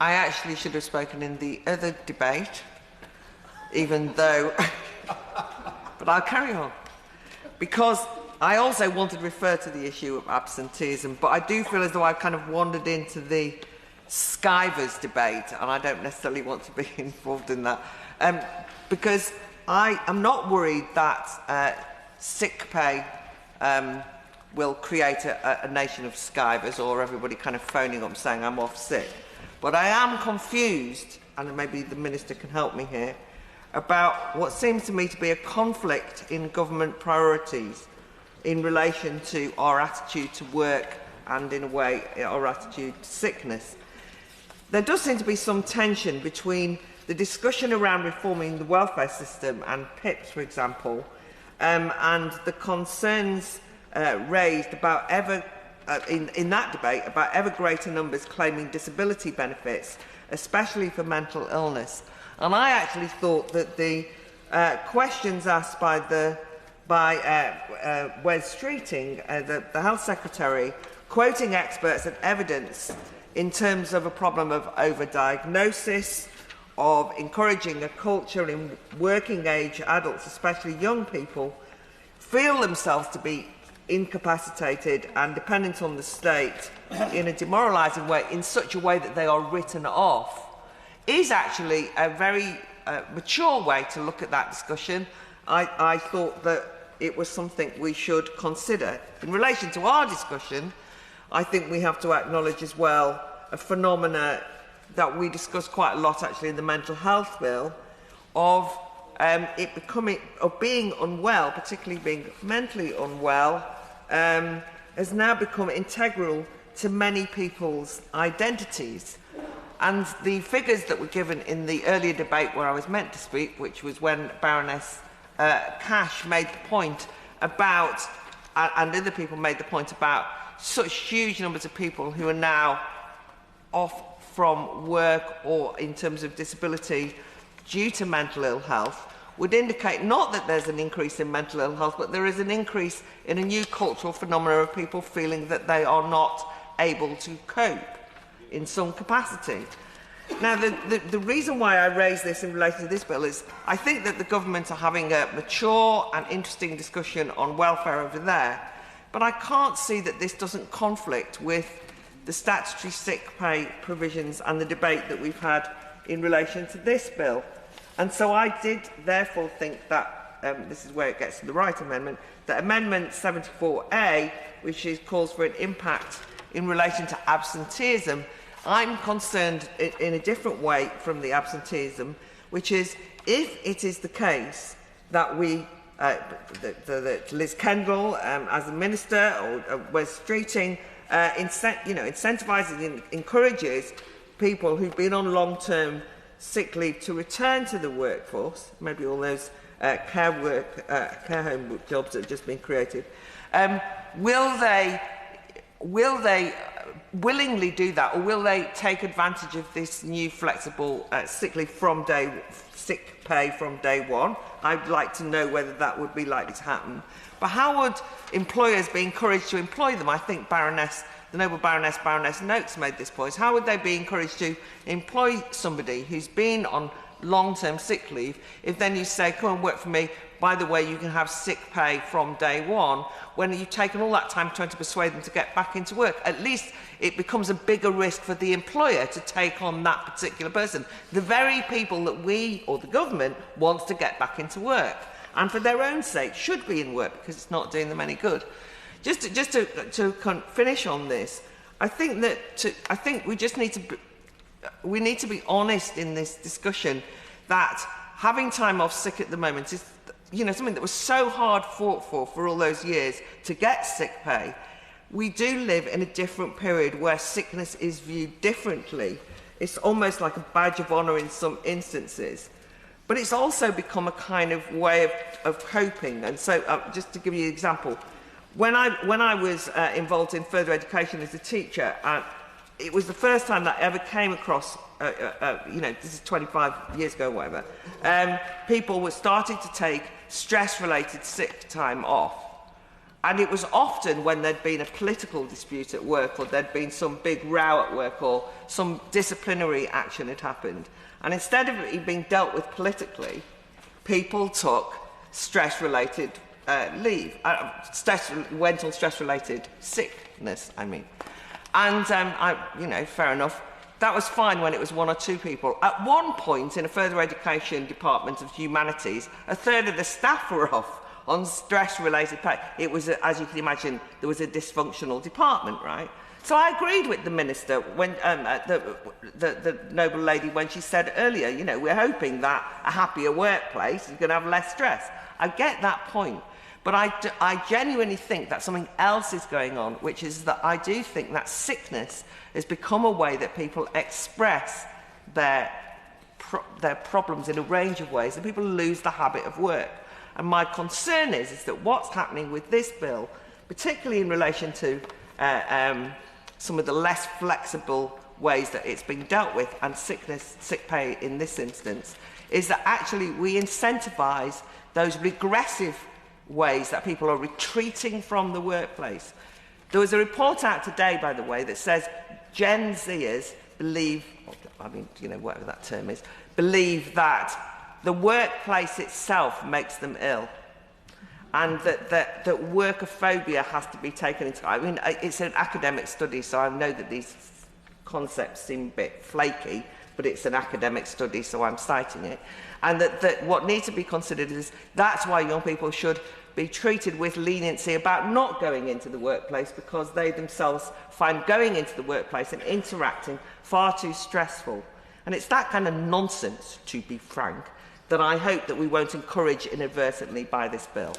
I actually should have spoken in the other debate, even though... but I'll carry on. Because I also wanted to refer to the issue of absenteeism, but I do feel as though I've kind of wandered into the Skivers debate, and I don't necessarily want to be involved in that. Because I am not worried that sick pay will create a nation of skivers, or everybody kind of phoning up saying I'm off sick. But I am confused, and maybe the Minister can help me here, about what seems to me to be a conflict in government priorities in relation to our attitude to work and, in a way, our attitude to sickness. There does seem to be some tension between the discussion around reforming the welfare system and PIPs, for example, and the concerns raised about in that debate about ever greater numbers claiming disability benefits, especially for mental illness. And I actually thought that the questions asked by Wes Streeting, the Health Secretary, quoting experts and evidence in terms of a problem of overdiagnosis, of encouraging a culture in working-age adults, especially young people, feel themselves to be incapacitated and dependent on the state in a demoralising way, in such a way that they are written off, is actually a very mature way to look at that discussion. I thought that it was something we should consider. In relation to our discussion, I think we have to acknowledge as well a phenomena that we discuss quite a lot actually in the mental health bill, of being unwell, particularly being mentally unwell, has now become integral to many people's identities. And the figures that were given in the earlier debate where I was meant to speak, which was when Baroness Cash made the point about, and other people made the point about, such huge numbers of people who are now off from work or in terms of disability due to mental ill health, would indicate not that there's an increase in mental ill health, but there is an increase in a new cultural phenomenon of people feeling that they are not able to cope in some capacity. Now, the reason why I raise this in relation to this bill is I think that the government are having a mature and interesting discussion on welfare over there, but I can't see that this doesn't conflict with the statutory sick pay provisions and the debate that we've had in relation to this bill. And so I did therefore think that, this is where it gets to the right amendment, that Amendment 74A, which calls for an impact in relation to absenteeism, I'm concerned in a different way from the absenteeism, which is if it is the case that we, that Liz Kendall as a minister or Wes Streeting incentivises and encourages people who've been on long-term sick leave to return to the workforce, maybe all those care home jobs that have just been created, will they willingly do that, or will they take advantage of this new flexible sick pay from day one? I'd like to know whether that would be likely to happen. But how would employers be encouraged to employ them? I think the noble Baroness Noakes made this point. How would they be encouraged to employ somebody who's been on long-term sick leave if then you say, come and work for me, by the way, you can have sick pay from day one, when you've taken all that time trying to persuade them to get back into work? At least it becomes a bigger risk for the employer to take on that particular person. The very people that we, or the government, wants to get back into work, and for their own sake should be in work because it's not doing them any good. Just to finish on this, I think we just need to be honest in this discussion that having time off sick at the moment is, something that was so hard fought for all those years to get sick pay. We do live in a different period where sickness is viewed differently. It's almost like a badge of honour in some instances. But it's also become a kind of way of coping. And so, just to give you an example, when I was involved in further education as a teacher, it was the first time that I ever came across, this is 25 years ago, whatever, people were starting to take stress-related sick time off. And it was often when there'd been a political dispute at work, or there'd been some big row at work, or some disciplinary action had happened. And instead of it being dealt with politically, people took stress-related leave, went on stress-related sickness, I mean. And, you know, fair enough. That was fine when it was one or two people. At one point, in a further education department of humanities, a third of the staff were off on stress-related pay. It was, as you can imagine, there was a dysfunctional department, right? So I agreed with the minister, when the noble lady, when she said earlier, you know, we're hoping that a happier workplace is going to have less stress. I get that point. But I genuinely think that something else is going on, which is that I do think that sickness has become a way that people express their problems in a range of ways, and people lose the habit of work. And my concern is that what's happening with this bill, particularly in relation to some of the less flexible ways that it's being dealt with, and sick pay in this instance, is that actually we incentivise those regressive ways that people are retreating from the workplace. There was a report out today, by the way, that says Gen Zers believe, I mean, you know, whatever that term is, believe that the workplace itself makes them ill, and that workophobia has to be taken into account. I mean, it's an academic study, so I know that these concepts seem a bit flaky, but it's an academic study, so I'm citing it. And that what needs to be considered is that's why young people should be treated with leniency about not going into the workplace, because they themselves find going into the workplace and interacting far too stressful. And it's that kind of nonsense, to be frank, that I hope that we won't encourage inadvertently by this bill.